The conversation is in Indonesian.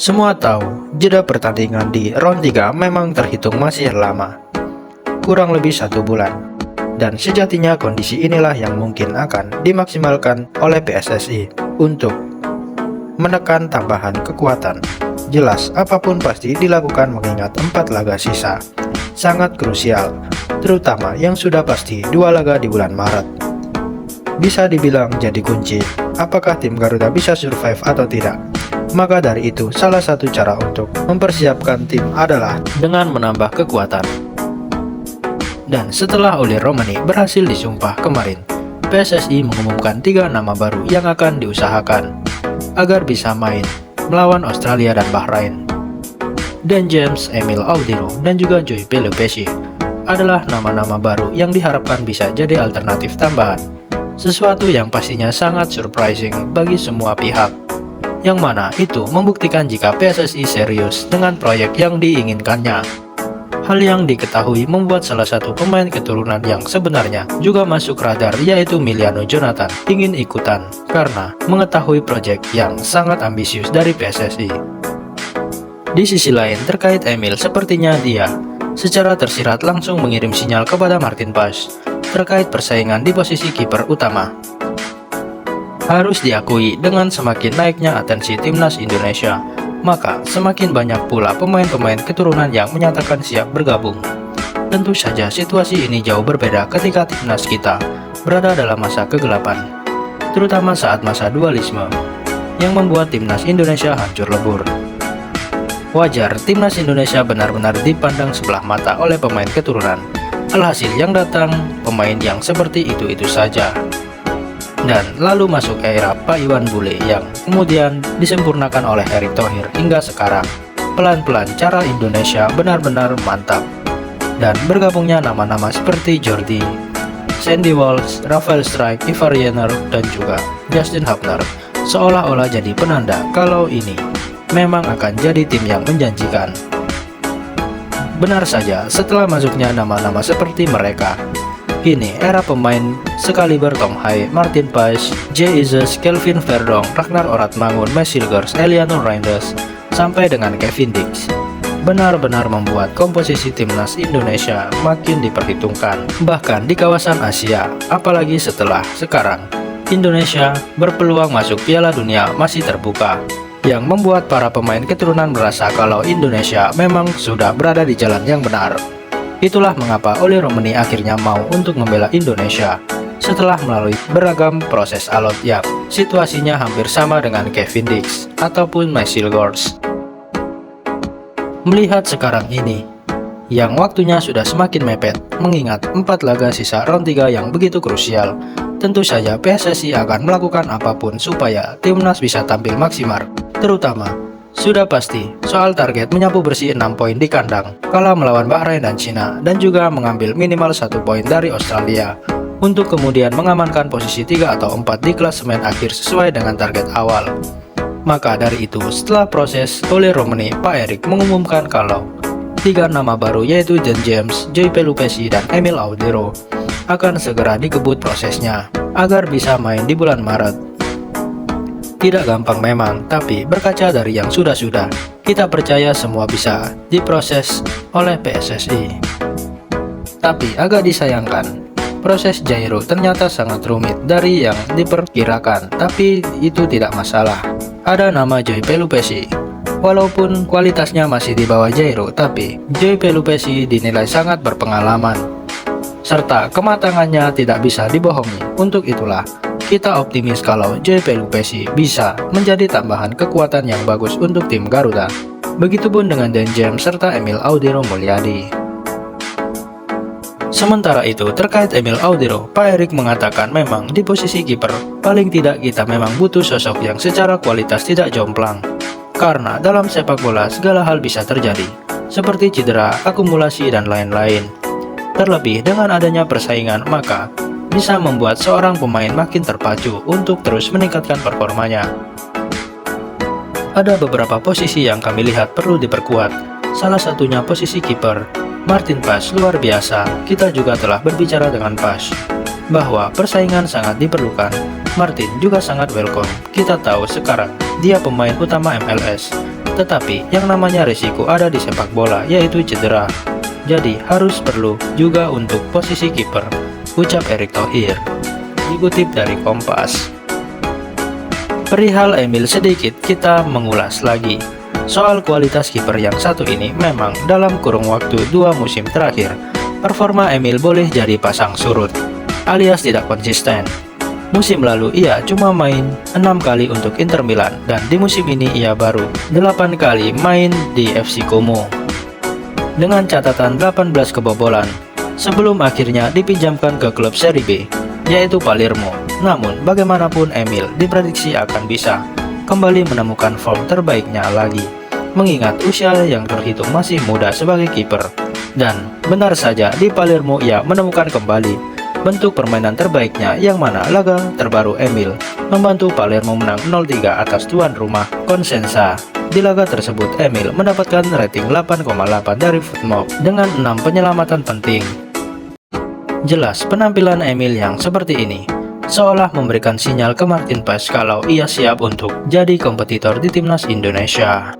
Semua tahu, jeda pertandingan di round 3 memang terhitung masih lama, kurang lebih 1 bulan. Dan sejatinya kondisi inilah yang mungkin akan dimaksimalkan oleh PSSI untuk menekan tambahan kekuatan. Jelas, apapun pasti dilakukan mengingat 4 laga sisa. Sangat krusial, terutama yang sudah pasti 2 laga di bulan Maret. Bisa dibilang jadi kunci, apakah tim Garuda bisa survive atau tidak. Maka dari itu, salah satu cara untuk mempersiapkan tim adalah dengan menambah kekuatan. Dan setelah Oli Romani berhasil disumpah kemarin, PSSI mengumumkan 3 nama baru yang akan diusahakan agar bisa main melawan Australia dan Bahrain. Dan James, Emil Audero, dan juga Joy Pelupessy adalah nama-nama baru yang diharapkan bisa jadi alternatif tambahan. Sesuatu yang pastinya sangat surprising bagi semua pihak. Yang mana itu membuktikan jika PSSI serius dengan proyek yang diinginkannya. Hal yang diketahui membuat salah satu pemain keturunan yang sebenarnya juga masuk radar, yaitu Miliano Jonathan, ingin ikutan karena mengetahui proyek yang sangat ambisius dari PSSI. Di sisi lain, terkait Emil, sepertinya dia secara tersirat langsung mengirim sinyal kepada Martin Paes terkait persaingan di posisi kiper utama. Harus diakui, dengan semakin naiknya atensi timnas Indonesia, maka semakin banyak pula pemain-pemain keturunan yang menyatakan siap bergabung. Tentu saja situasi ini jauh berbeda ketika timnas kita berada dalam masa kegelapan, terutama saat masa dualisme yang membuat timnas Indonesia hancur lebur. Wajar timnas Indonesia benar-benar dipandang sebelah mata oleh pemain keturunan. Alhasil yang datang pemain yang seperti itu-itu saja. Dan lalu masuk era Pak Iwan Bule yang kemudian disempurnakan oleh Erick Thohir hingga sekarang. Pelan-pelan cara Indonesia benar-benar mantap. Dan bergabungnya nama-nama seperti Jordi, Sandy Walsh, Rafael Strijk, Ivar Jenner, dan juga Justin Hubner seolah-olah jadi penanda kalau ini memang akan jadi tim yang menjanjikan. Benar saja, setelah masuknya nama-nama seperti mereka, kini era pemain sekaliber Tom Hai, Martin Paes, Jay Ises, Kelvin Verdong, Ragnar Oratmangun, Messilgers, Elianur Reinders, sampai dengan Kevin Dix benar-benar membuat komposisi timnas Indonesia makin diperhitungkan, bahkan di kawasan Asia. Apalagi setelah sekarang Indonesia berpeluang masuk Piala Dunia masih terbuka, yang membuat para pemain keturunan merasa kalau Indonesia memang sudah berada di jalan yang benar. Itulah mengapa Oli Romani akhirnya mau untuk membela Indonesia setelah melalui beragam proses alot yang situasinya hampir sama dengan Kevin Dix ataupun Messilgers. Melihat sekarang ini, yang waktunya sudah semakin mepet, mengingat 4 laga sisa round 3 yang begitu krusial, tentu saja PSSI akan melakukan apapun supaya timnas bisa tampil maksimal, terutama sudah pasti soal target menyapu bersih 6 poin di kandang kala melawan Bahrain dan Cina, dan juga mengambil minimal 1 poin dari Australia untuk kemudian mengamankan posisi 3 atau 4 di klasemen akhir sesuai dengan target awal. Maka dari itu, setelah proses Oli Romani, Pak Erick mengumumkan kalau 3 nama baru yaitu Dan James, Joy Pelupessy, dan Emil Audero akan segera dikebut prosesnya agar bisa main di bulan Maret. Tidak gampang memang, tapi berkaca dari yang sudah-sudah, kita percaya semua bisa diproses oleh PSSI. Tapi agak disayangkan, proses Jairo ternyata sangat rumit dari yang diperkirakan, tapi itu tidak masalah. Ada nama Joy Pelupessy. Walaupun kualitasnya masih di bawah Jairo, tapi Joy Pelupessy dinilai sangat berpengalaman, serta kematangannya tidak bisa dibohongi. Untuk itulah, kita optimis kalau Joy Pelupessy bisa menjadi tambahan kekuatan yang bagus untuk tim Garuda. Begitupun dengan Dan James serta Emil Audero Mulyadi. Sementara itu, terkait Emil Audero, Pak Erick mengatakan memang di posisi kiper, paling tidak kita memang butuh sosok yang secara kualitas tidak jomplang. Karena dalam sepak bola segala hal bisa terjadi, seperti cedera, akumulasi, dan lain-lain. Terlebih dengan adanya persaingan, maka bisa membuat seorang pemain makin terpacu untuk terus meningkatkan performanya. Ada beberapa posisi yang kami lihat perlu diperkuat, salah satunya posisi kiper. Martin Paes luar biasa. Kita juga telah berbicara dengan Paes bahwa persaingan sangat diperlukan. Martin juga sangat welcome. Kita tahu sekarang dia pemain utama MLS Tetapi yang namanya risiko ada di sepak bola, yaitu cedera. Jadi harus perlu juga untuk posisi kiper, ucap Erick Thohir. Dikutip dari Kompas. Perihal Emil sedikit kita mengulas lagi. Soal kualitas kiper yang satu ini memang dalam kurung waktu 2 musim terakhir, performa Emil boleh jadi pasang surut, alias tidak konsisten. Musim lalu ia cuma main 6 kali untuk Inter Milan, dan di musim ini ia baru 8 kali main di FC Como dengan catatan 18 kebobolan sebelum akhirnya dipinjamkan ke klub Serie B, yaitu Palermo. Namun bagaimanapun Emil diprediksi akan bisa kembali menemukan form terbaiknya lagi, mengingat usia yang terhitung masih muda sebagai kiper. Dan benar saja di Palermo ia menemukan kembali bentuk permainan terbaiknya, yang mana laga terbaru Emil membantu Palermo menang 0-3 atas tuan rumah Cosenza. Di laga tersebut Emil mendapatkan rating 8,8 dari Footmob dengan 6 penyelamatan penting. Jelas penampilan Emil yang seperti ini seolah memberikan sinyal ke Martin Paes kalau ia siap untuk jadi kompetitor di timnas Indonesia.